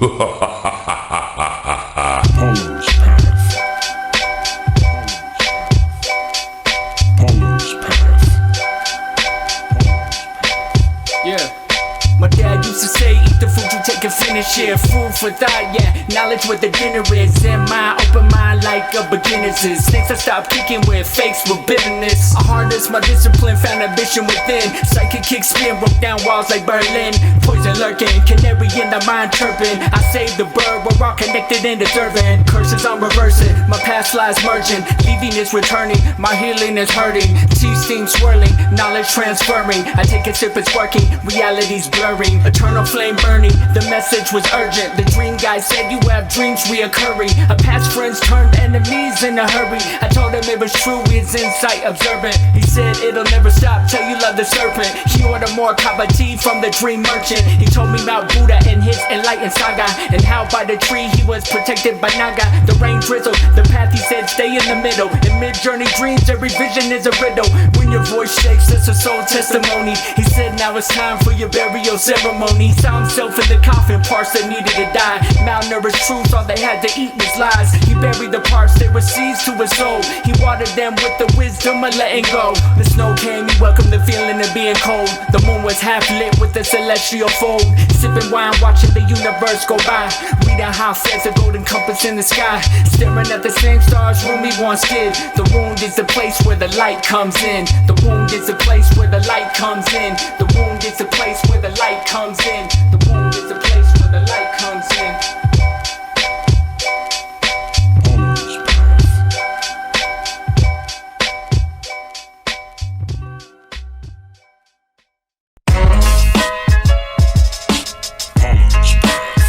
Paulo's path. Paulo's path. Yeah. My dad used to say, eat the food you take and finish it. Food for thought, yeah, knowledge what the dinner is. And my open mind like a beginner's is. Snakes I stopped kicking with, fakes with bitterness. I harnessed my discipline, found ambition within. Psychic kick spin, broke down walls like Berlin. Poison lurking, canary in the mind chirping. I saved the bird, we're all connected and deserving. Curses I'm reversing, my past lies merging. Leaving is returning, my healing is hurting. Tea steam swirling, knowledge transferring. I take a sip, it's working, reality's blurring. Eternal flame burning, the message was urgent. The dream guy said you have dreams reoccurring. A past friends turned enemies in a hurry. I told him it was true, his insight observant. He said it'll never stop till you love the serpent. He ordered more cup of tea from the dream merchant. He told me about Buddha and his enlightened saga, and how by the tree he was protected by Naga. The rain drizzled, the path he said stay in the middle. In mid-journey dreams every vision is a riddle. When your voice shakes it's a soul testimony. He said now it's time for your burial ceremony. He saw himself in the coffin, parts that needed to die. Malnourished truths, all they had to eat was lies. He buried the parts that were seeds to his soul. He watered them with the wisdom of letting go. The snow came, he welcomed the feeling of being cold. The moon was half lit with the celestial fold. Sipping wine, watching the universe go by. Reading how fast a golden compass in the sky. Staring at the same stars, room he once did. The wound is the place where the light comes in. The wound is the place where the light comes in. The wound is the place where the light comes in. The wound is the place where the light comes in. Paulo's path. Paulo's path. Paulo's path.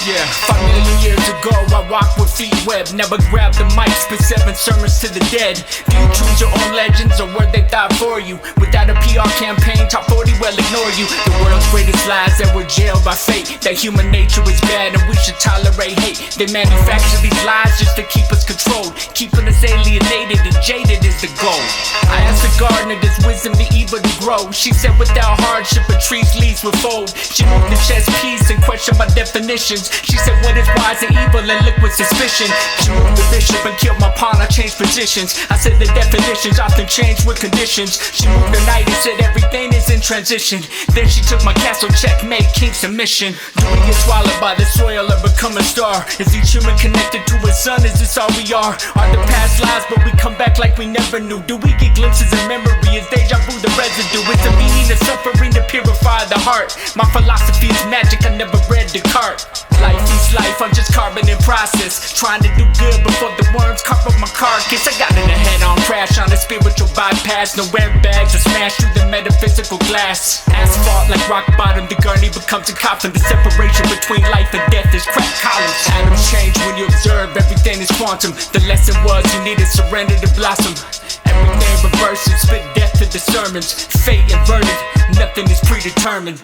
Yeah, 5 million years ago I walked with feet webbed. Never grabbed the mic, spit 7 sermons to the dead. Do you choose your own legends or were they thought for you? Without a PR campaign, top 40 will ignore you. The world's greatest lies that we're jailed by fate. That human nature is bad and we should tolerate hate. They manufacture these lies just to keep us controlled. Keeping us alienated and jaded is the goal. I asked the gardener, does wisdom need evil to grow? She said without hardship a tree's leaves will fold. She moved the chess piece and questioned my definitions. She said what is wise and evil and look with suspicion. She moved the bishop and killed my pawn, I changed positions. I said the definitions often change with conditions. She moved the knight and said everything is in transition. Then she took my castle, checkmate, king submission. Do we get swallowed by the soil or become a star? Is each human connected to a sun? Is this all we are? Are the past lies but we come back like we never knew? Do we get glimpses of memory? Is deja vu the residue? Is the meaning of suffering to purify the heart? My philosophy is magic, I never read Descartes. Life is life, I'm just carbon in process. Trying to do good before the worms carve up my carcass. I got in a head-on crash on a spiritual bypass. No airbags to smash through the metaphysical glass. Asphalt like rock bottom, the gurney becomes a coffin. The separation between life and death is cracked columns. Atoms change when you observe, everything is quantum. The lesson was you needed surrender to blossom. Everything reverses, spit death to the sermons. Fate inverted, nothing is predetermined.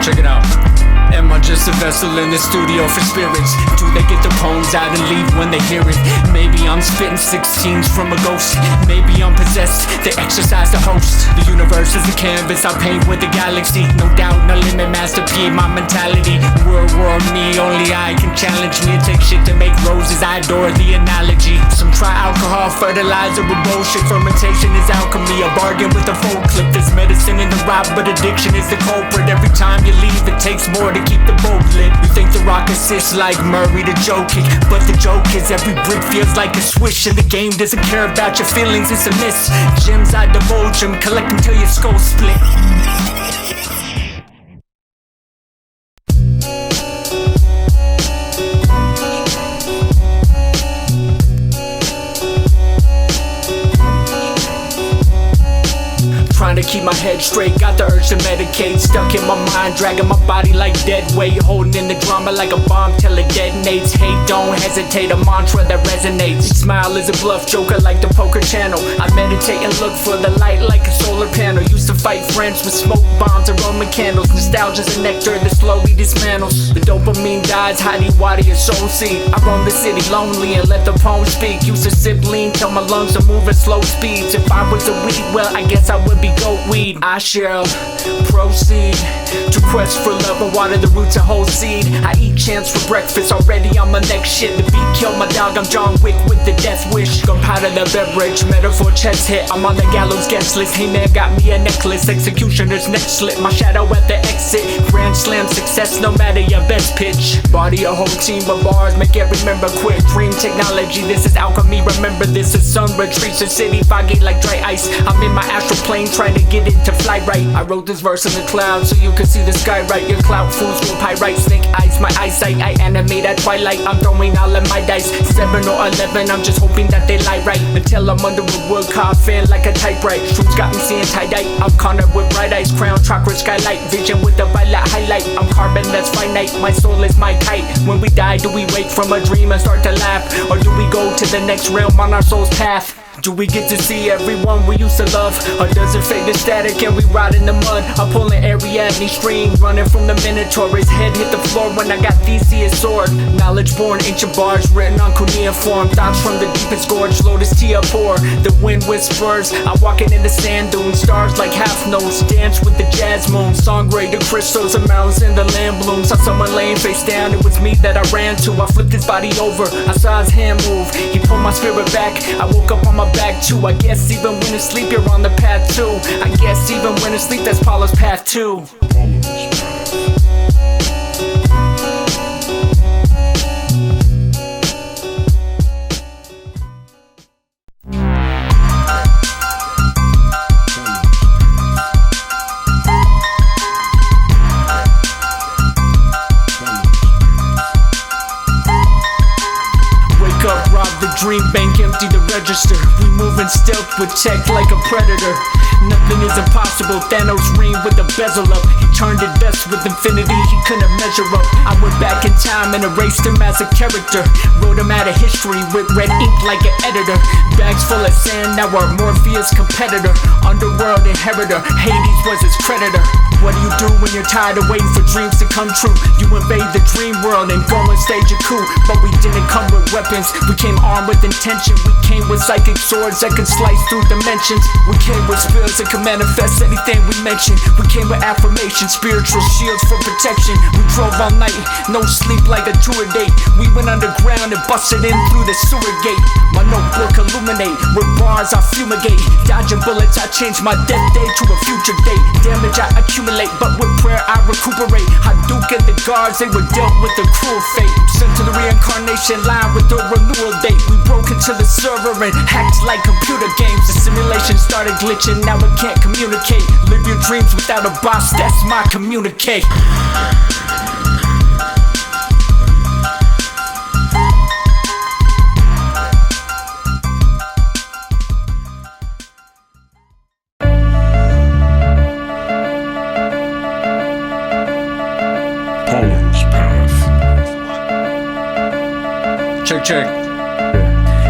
Check it out. Am I just a vessel in the studio for spirits? Do they get the poems out and leave when they hear it? Maybe I'm spitting 16s from a ghost. Maybe I'm possessed, they exercise the host. The universe is a canvas, I paint with the galaxy. No doubt, no limit, Master P, my mentality. World war me, only I can challenge me. It takes shit to make roses, I adore the analogy. Some try alcohol, fertilizer with bullshit. Fermentation is alchemy, a bargain with a full clip. There's medicine in the rot, but addiction is the culprit. Every time you leave, it takes more to keep the boat lit. You think the rock assists like Murray the Joe kick, but the joke is every brick feels like a swish. And the game doesn't care about your feelings, it's a miss. Gems I divulge them, collect them till your skull split. Trying to to keep my head straight. Got the urge to medicate, stuck in my mind, dragging my body like dead weight. Holding in the drama like a bomb till it detonates. Hate, don't hesitate, a mantra that resonates. Your smile is a bluff, joker like the poker channel. I meditate and look for the light like a solar panel. Used to fight friends with smoke bombs and Roman candles. Nostalgia's a nectar that slowly dismantles. The dopamine dies, hidey waddy a soul seed. I roam the city lonely and let the poem speak. Used to sip lean, tell my lungs to move at slow speeds. If I was a weed, well, I guess I would be goat weed. I shall proceed to quest for love and water the roots of whole seed. I eat chants for breakfast, already on my next shit. The beat killed my dog, I'm John Wick with the death wish. Gunpowder the beverage, metaphor chest hit. I'm on the gallows guest list, hey man got me a necklace. Executioner's neck slit, my shadow at the exit. Grand slam success no matter your best pitch. Body a whole team of bars, make every member quit. Dream technology, this is alchemy, remember this is sun retreats. The city foggy like dry ice. I'm in my astral plane trying to get it to fly right. I wrote this verse in the clouds so you can see the sky right. Your cloud fools will pyrite, snake eyes, my eyesight. I animate at twilight, I'm throwing all of my dice. 7 or 11, I'm just hoping that they lie right. Until I'm under a wood coffin like a typewriter. Shrooms got me seeing tie-dye. I'm cornered with bright eyes, crown chakra skylight. Vision with the violet highlight. I'm carbon that's finite, my soul is my kite. When we die, do we wake from a dream and start to laugh? Or do we go to the next realm on our soul's path? Do we get to see everyone we used to love? Or does it fade to static and we rot in the mud? I'm pulling Ariadne string, running from the Minotaur. His head hit the floor when I got Theseus' sword. Knowledge born, ancient bars written on cuneiform. Thoughts from the deepest gorge, lotus tea pour. The wind whispers, I'm walking in the sand dunes. Stars like half notes, dance with the jazz moon. Song gray, the crystals and mountains and the land blooms. Saw someone laying face down, it was me that I ran to. I flipped his body over, I saw his hand move. He pulled my spirit back, I woke up on my back too. I guess even when asleep you're on the path too. I guess even when asleep that's Paulo's path too. Dream bank, empty the register. We move in stealth with tech like a predator. Nothing is impossible, Thanos ring with the bezel up. He turned it best with infinity, he couldn't measure up. I went back in time and erased him as a character. Wrote him out of history with red ink like an editor. Bags full of sand, now our Morpheus competitor. Underworld inheritor, Hades was his creditor. What do you do when you're tired of waiting for dreams to come true? You invade the dream world and go and stage a coup. But we didn't come with weapons, we came armed with intention. We came with psychic swords that could slice through dimensions. We came with spells that could manifest anything we mentioned. We came with affirmations, spiritual shields for protection. We drove all night, no sleep like a tour date. We went underground and busted in through the sewer gate. My notebook illuminate, with bars I fumigate. Dodging bullets, I change my death day to a future date. Damage I accumulate, but with prayer I recuperate. Hadouken and the guards, they were dealt with a cruel fate. Sent to the reincarnation line with the renewal date. We broke into the server and hacked like computer games. The simulation started glitching, now it can't communicate. Live your dreams without a boss, that's my communicate. Paulo's path. Check.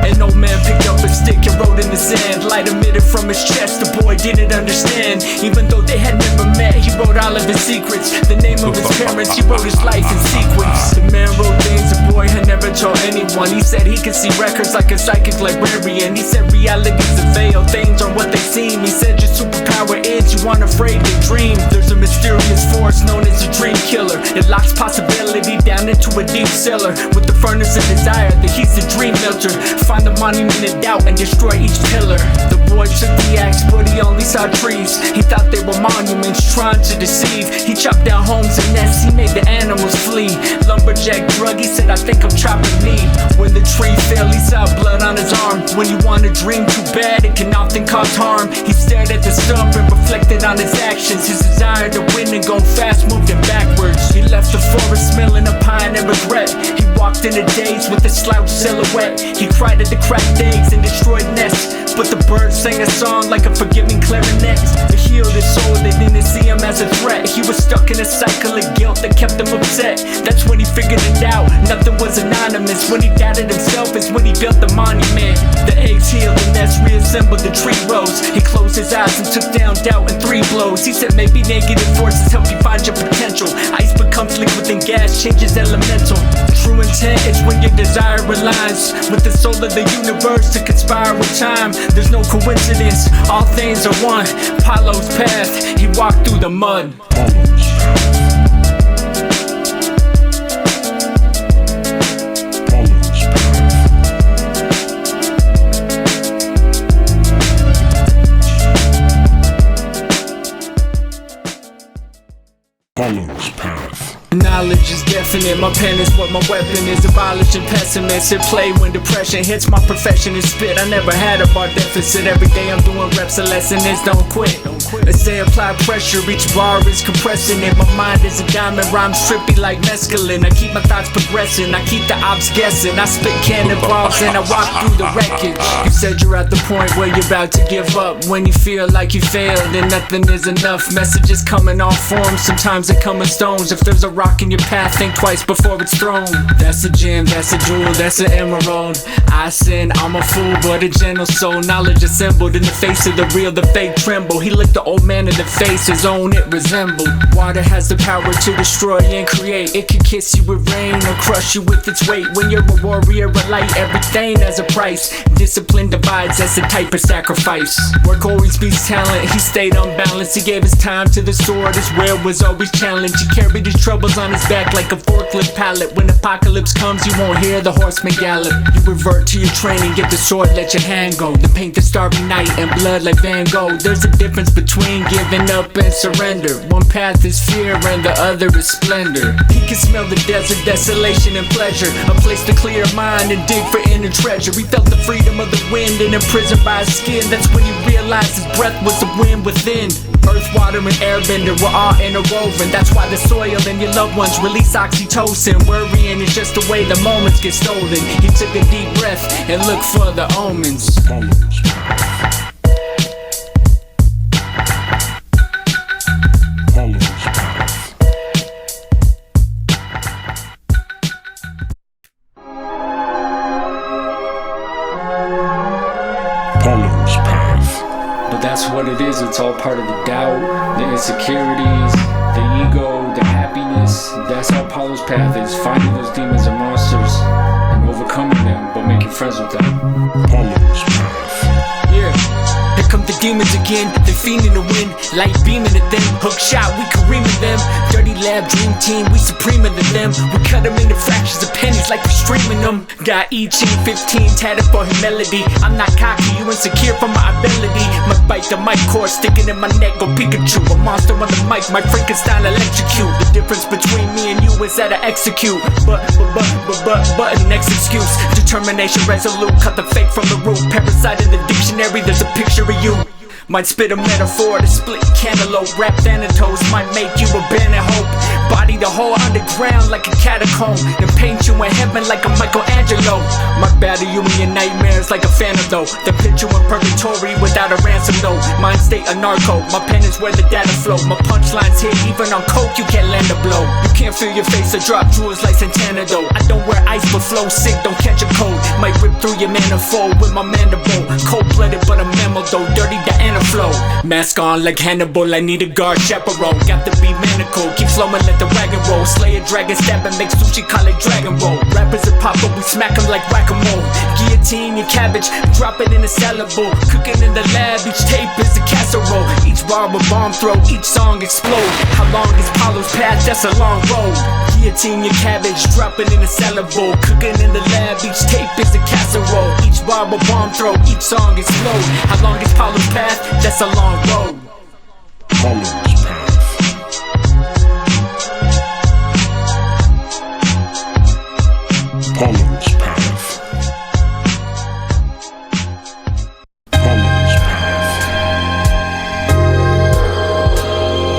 An old man picked up a stick and wrote in the sand. Light emitted from his chest, the boy didn't understand. Even though they had never met, he wrote all of his secrets. The name of his parents, he wrote his life in sequence. The man wrote things the boy had never told anyone. He said he could see records like a psychic librarian. He said reality's a veil, things aren't what they seem. He said your superpower is you aren't afraid to dream. There's a mysterious force known as a dream killer. It locks possibility down into a deep cellar. With the furnace of desire, the heat's a dream melter. Find the monument of doubt and destroy each pillar. The boy took the axe, but he only saw trees. He thought they were monuments, trying to deceive. He chopped down homes and nests, he made the animals flee. Lumberjack drug, he said, I think I'm chopping me. When the tree fell, he saw blood on his arm. When you want to dream too bad, it can often cause harm. He stared at the stump and reflected on his actions. His desire to win and go fast moved him backwards. He left the forest smelling of pine and regret. He walked in a daze with a slouched silhouette. He cried at the cracked eggs and destroyed nests, but the birds sang a song like a forgiving clarinet. It healed his soul, they didn't see him as a threat. He was stuck in a cycle of guilt that kept him upset. That's when he figured it out, nothing was anonymous. When he doubted himself is when he built the monument. The eggs healed, the nest reassembled, the tree rose. He closed his eyes and took down doubt in 3 blows. He said maybe negative forces help you find your potential. Ice becomes liquid and gas changes elemental. True intent is when your desire aligns with the soul of the universe to conspire with time. There's no coincidence, all things are one. Paulo's path, he walked through the mud. Paulo's path. Knowledge is definite, my pen is what my weapon is. Abolishing pessimists, hit play when depression hits. My profession is spit, I never had a bar deficit. Every day I'm doing reps, a lesson is don't quit. As they apply pressure, each bar is compressing it. My mind is a diamond, rhymes trippy like mescaline. I keep my thoughts progressing, I keep the ops guessing. I spit cannonballs and I walk through the wreckage. You said you're at the point where you're about to give up. When you feel like you failed and nothing is enough. Messages come in all forms, sometimes they come in stones. If there's a rock in your path, think twice before it's thrown. That's a gem, that's a jewel, that's an emerald. I sin, I'm a fool, but a gentle soul. Knowledge assembled in the face of the real, the fake tremble. He looked the old man in the face, his own it resembled. Water has the power to destroy and create. It can kiss you with rain or crush you with its weight. When you're a warrior of light, everything has a price. Discipline divides, that's the type of sacrifice. Work always beats talent, he stayed unbalanced. He gave his time to the sword, his will was always challenged. He carried his troubles on his back like a forklift pallet. When apocalypse comes, you won't hear the horseman gallop. You revert to your training, get the sword, let your hand go. Then paint the starry night and blood like Van Gogh. There's a difference between giving up and surrender. One path is fear and the other is splendor. He can smell the desert, desolation and pleasure. A place to clear mind and dig for inner treasure. He felt the freedom of the wind and imprisoned by his skin. That's when he realized his breath was the wind within. Earth, water, and airbender were all interwoven. That's why the soil and your loved ones release oxytocin. Worrying is just the way the moments get stolen. He took a deep breath and looked for the omens. Paulo's path. Paulo's path. Paulo's path. But that's what it is, it's all part of the doubt, the insecurities, the ego, the happiness. That's how Paulo's path is, finding those demons and monsters and overcoming them, but making friends with them. Paulo's path. Yeah. Here come the demons again, they fiending to win. Light beaming at them, hook shot, we careening them. Dirty lab, dream team, we supreming to them. We cut them into fractions of pennies like we streaming them. Got each in 15 tatted for humility. I'm not cocky, you insecure for my ability. Might bite the mic cord, sticking in my neck, go Pikachu. A monster on the mic, my Frankenstein electrocute. The difference between me and you is that I execute. But, next excuse. Determination resolute, cut the fake from the root. Parasite in the dictionary, there's a picture of you. Might spit a metaphor to split cantaloupe. Rap thanatos might make you a band of hope. Body the whole underground like a catacomb. Then paint you in heaven like a Michelangelo. Might battle you in your nightmares like a phantom though. Then put you in purgatory without a ransom though. Mind state a narco, my pen is where the data flow. My punchlines hit, even on coke you can't land a blow. You can't feel your face or drop jewels like Santana though. I don't wear ice but flow sick, don't catch a cold. Might rip through your manifold with my mandible. Cold-blooded but a mammal though, dirty Diana flow. Mask on like Hannibal, I need a guard chaperone. Got to be manacled, keep flowing, let the wagon roll. Slay a dragon, stab and make sushi, call it dragon roll. Rappers are pop but we smack them like whack-a-mole. Guillotine your cabbage, drop it in a salad bowl. Cooking in the lab, each tape is a casserole. Each bar with bomb throw, each song explode. How long is Paulo's path? That's a long road. Guillotine your cabbage, drop it in a salad bowl. Cooking in the lab, each tape is a casserole. Each bar with bomb throw, each song explode. How long is Paulo's path? That's a long road. Paulo's path. Paulo's path. Paulo's path.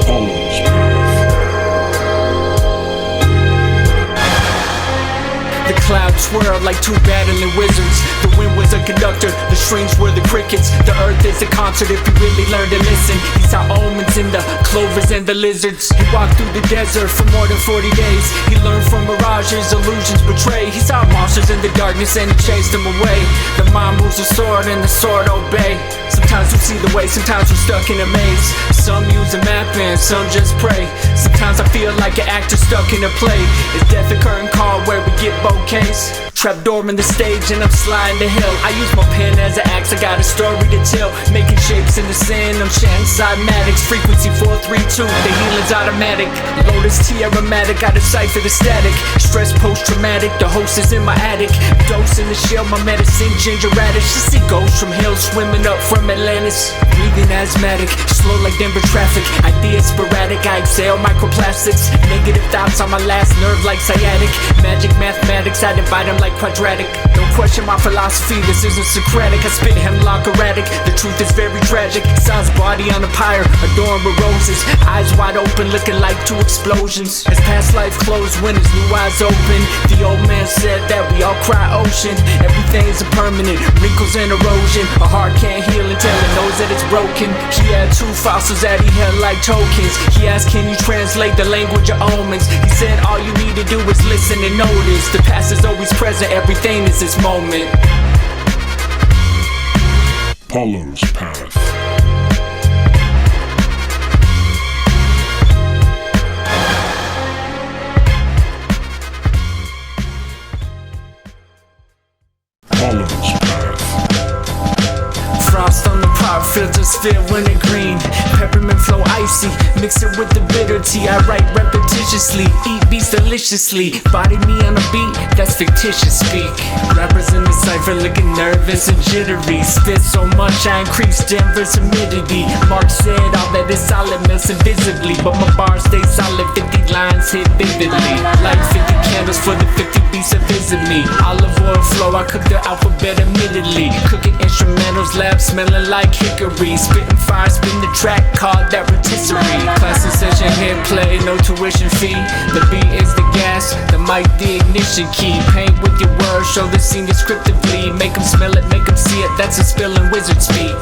Paulo's path. The clouds swirl like two battling wizards. The wind was a conductor, the strings were the crickets. The earth is a concert if you really learn to listen. He saw omens in the clovers and the lizards. He walked through the desert for more than 40 days. He learned from mirages, illusions betray. He saw monsters in the darkness and he chased them away. The mind moves the sword and the sword obey. Sometimes we see the way, sometimes we're stuck in a maze. Some use a map and some just pray. Sometimes I feel like an actor stuck in a play. Is death a curtain call where we get bouquets? Trapped door in the stage and I'm sliding the hill. I use my pen as an axe, I got a story to tell. Making shapes in the sand, I'm chanting cymatics. Frequency 432, the healing's automatic. Lotus T aromatic, I decipher the static. Stress post-traumatic, the host is in my attic. Dose in the shell, my medicine ginger radish. I see ghosts from hills swimming up from Atlantis. Breathing asthmatic, slow like Denver traffic. Ideas sporadic, I exhale microplastics. Negative thoughts on my last nerve like sciatic. Magic mathematics, I divide them like quadratic. Don't question my philosophy, this isn't Socratic. I spit hemlock erratic, the truth is very tragic. Son's body on a pyre, adorned with roses. Eyes wide open, looking like two explosions. As past life closed when his new eyes open. The old man said that we all cry ocean. Everything's impermanent, wrinkles and erosion. A heart can't heal until it knows that it's broken. He had two fossils that he held like tokens. He asked, can you translate the language of omens? He said all you need to do is listen and notice. The past is always present, everything is this moment. Paulo's path. Paulo's path. Frost on the pop filters filled when it green. Peppermint flow icy, mix it with the bitter tea. I write repetitiously, eat beats deliciously. Body me on a beat, that's fictitious speak. Rappers in the cypher looking nervous and jittery. Spit so much I increase Denver's humidity. Mark said all that is solid melts invisibly, but my bars stay solid, 50 lines hit vividly. Like 50 candles for the 50 beats that visit me. Olive oil flow, I cook the alphabet admittedly. Cooking instrumentals, lab smelling like hickory. Spitting fire, spin the track, called that rotisserie. Class and session, hit play, no tuition fee. The beat is the gas, the mic the ignition key. Paint with your words, show the scene descriptively. Make them smell it, make them see it, that's a spilling wizard speak.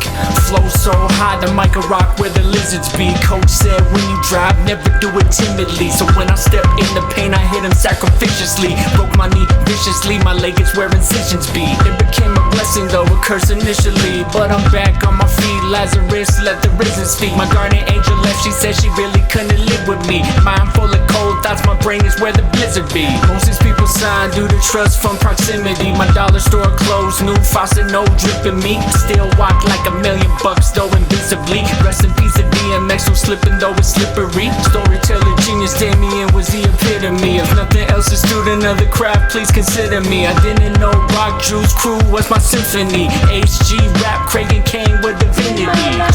Flow so high, the mic a rock where the lizards be. Coach said when you drive, never do it timidly. So when I step in the paint, I hit him sacrificiously. Broke my knee viciously, my leg is where incisions be. It became a blessing though, a curse initially. But I'm back on my feet, Lazarus, let the risen speak. My guardian angel left, she said she really couldn't live with me. Mind full of cold thoughts, my brain is where the blizzard be. Most of these people sign due to trust from proximity. My dollar store closed, new faucet, no dripping me. Still walk like $1 million though invisibly. Rest in peace of DMX, no slipping though it's slippery. Storyteller genius, Damien was the epitome. If nothing else, a student of the craft, please consider me. I didn't know Rock Juice Crew was my symphony. HG rap, Craig and Kane with divinity.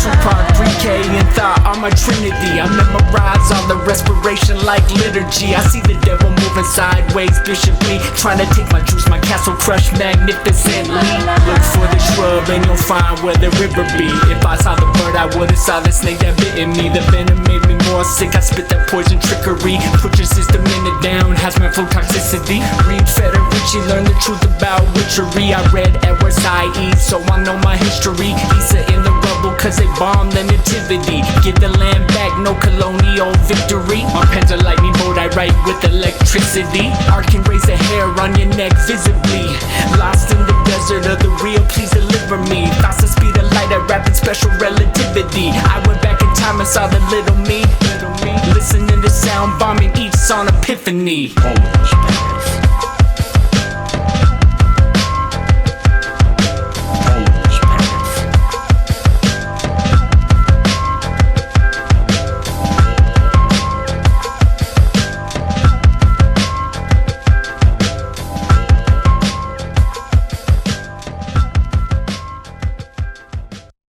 Tupac, 3K and Thought are my trinity. I memorize all the respiration like liturgy. I see the devil moving sideways bishoply, trying to take my juice, my castle crushed magnificently. Look for the shrub and you'll find where the river be. If I saw the bird, I would've saw the snake that bit in me. The venom made me more sick, I spit that poison trickery. Put your system in it down, hazmat flow toxicity. Read Federici, learn the truth about witchery. I read Edward's IE, so I know my history. Issa in the rubble cause they bombed the nativity. Give the land back, no colonial victory. My pen's a lightning bolt, I write with electricity. Art can raise a hair on your neck visibly. Lost in the desert of the real, please deliver me. Thoughts the speed of light, I rap in special relativity. I went back in time and saw the little me. Listening to sound bombing each song epiphany. Paulo's path.